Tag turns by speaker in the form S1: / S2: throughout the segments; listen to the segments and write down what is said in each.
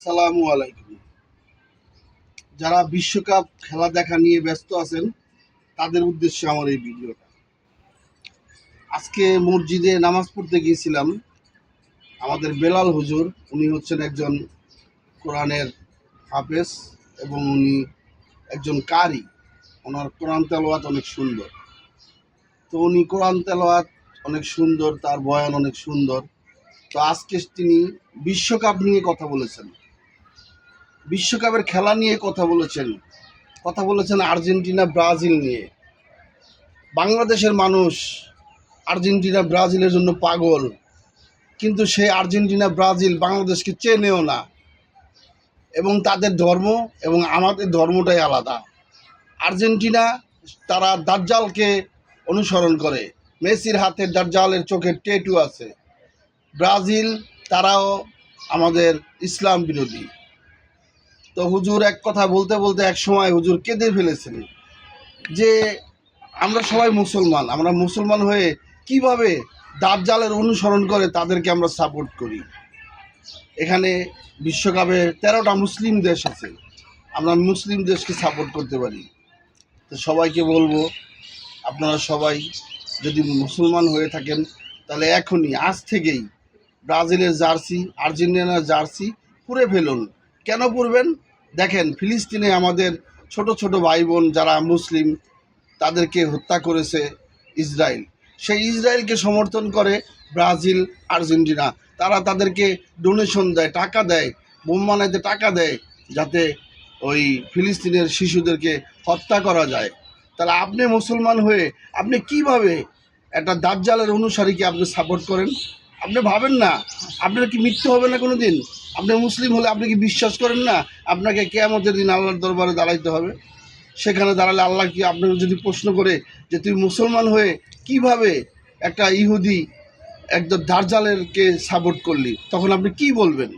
S1: আসসালামু আলাইকুম। যারা বিশ্বকাপ খেলা দেখা নিয়ে ব্যস্ত আছেন তাদের উদ্দেশ্যে আমার এই ভিডিওটা। আজকে মসজিদে নামাজ পড়তে গিয়েছিলাম। আমাদের বেলাল হুজুর, উনি হচ্ছেন একজন কোরআনের হাফেজ এবং উনি একজন কারি। ওনার কোরআন তেলাওয়াত অনেক সুন্দর। তো উনি কোরআন তেলাওয়াত অনেক সুন্দর, তার বয়ান অনেক সুন্দর। তো আজকে তিনি বিশ্বকাপ নিয়ে কথা বলেছেন, বিশ্বকাপের খেলা নিয়ে কথা বলেছেন আর্জেন্টিনা ব্রাজিল নিয়ে। বাংলাদেশের মানুষ আর্জেন্টিনা ব্রাজিলের জন্য পাগল, কিন্তু সে আর্জেন্টিনা ব্রাজিল বাংলাদেশকে চেনেও না, এবং তাদের ধর্ম এবং আমাদের ধর্মটাই আলাদা। আর্জেন্টিনা তারা দাজ্জালকে অনুসরণ করে, মেসির হাতে দাজ্জালের চোখের ট্যাটু আছে। ব্রাজিল তারাও আমাদের ইসলাম বিরোধী। তো হুজুর এক কথা বলতে বলতে এক সময় হুজুর কেঁদে ফেলেছেন যে আমরা সবাই মুসলমান, আমরা মুসলমান হয়ে কিভাবে দাজ্জালের অনুসরণ করে তাদেরকে আমরা সাপোর্ট করি। এখানে বিশ্বকাপে 13টা মুসলিম দেশ আছে, আমরা মুসলিম দেশকে সাপোর্ট করতে পারি। তো সবাইকে বলবো, আপনারা সবাই যদি মুসলমান হয়ে থাকেন তাহলে এখনই আজ থেকেই ব্রাজিলের জার্সি, আর্জেন্টিনার জার্সি পুরে ফেলুন। কেন পরবেন? দেখেন, ফিলিস্তিনে আমাদের ছোট ছোট ভাই বোন যারা মুসলিম, তাদেরকে হত্যা করেছে ইসরায়েল। সেই ইসরায়েলকে সমর্থন করে ব্রাজিল, আর্জেন্টিনা। তারা তাদেরকে ডোনেশন দেয়, টাকা দেয়, বোম বানাইতে টাকা দেয়, যাতে ওই ফিলিস্তিনের শিশুদেরকে হত্যা করা যায়। তাহলে আপনি মুসলমান হয়ে আপনি কিভাবে একটা দাজ্জালের অনুসারীকে আপনি সাপোর্ট করেন? আপনি ভাবেন না আপনার কি মৃত্যু হবে না কোনো দিন? আপনি মুসলিম হলে আপনি কি বিশ্বাস করেন না আপনাকে কিয়ামতের দিন আল্লাহর দরবারে দাঁড়াইতে হবে? সেখানে দাঁড়ালে আল্লাহ কি আপনাকে যদি প্রশ্ন করে যে তুই মুসলমান হয়ে কিভাবে একটা ইহুদি একদম দাজ্জালেরকে সাপোর্ট করলি, তখন আপনি কি বলবেন?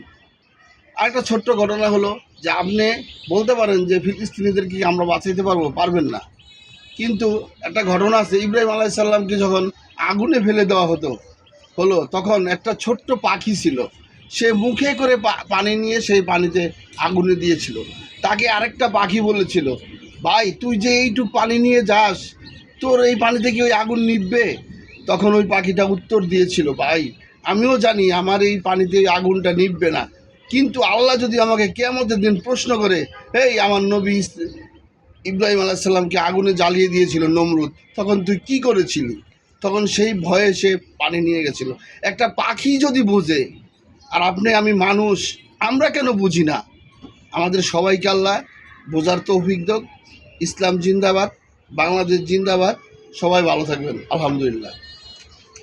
S1: আরেকটা ছোট্ট ঘটনা হলো যে আপনি বলতে পারেন যে ফিলিস্তিনিদেরকে আমরা বাঁচাইতে পারবেন না, কিন্তু একটা ঘটনা আছে, ইব্রাহিম আলাইসাল্লামকে যখন আগুনে ফেলে দেওয়া হলো তখন একটা ছোট্ট পাখি ছিল, সে মুখে করে পানি নিয়ে সেই পানিতে আগুনে দিয়েছিল। তাকে আরেকটা পাখি বলেছিল, ভাই তুই যে এইটুকু পানি নিয়ে যাস, তোর এই পানিতে কি ওই আগুন নিভবে? তখন ওই পাখিটা উত্তর দিয়েছিল, ভাই আমিও জানি আমার এই পানিতে আগুনটা নিভবে না, কিন্তু আল্লাহ যদি আমাকে কিয়ামতের দিন প্রশ্ন করে, এই আমার নবী ইব্রাহিম আলাইসাল্লামকে আগুনে জ্বালিয়ে দিয়েছিল নমরুদ, তখন তুই কি করেছিলি? তখন সেই ভয়ে সে পানি নিয়ে গেছিল। একটা পাখি যদি বোঝে, আর আপনি আমি মানুষ, আমরা কেন বুঝি না? আমাদের সবাইকে আল্লাহ বোঝার তৌফিক দাও। ইসলাম জিন্দাবাদ, বাংলাদেশ জিন্দাবাদ। সবাই ভালো থাকবেন। আলহামদুলিল্লাহ।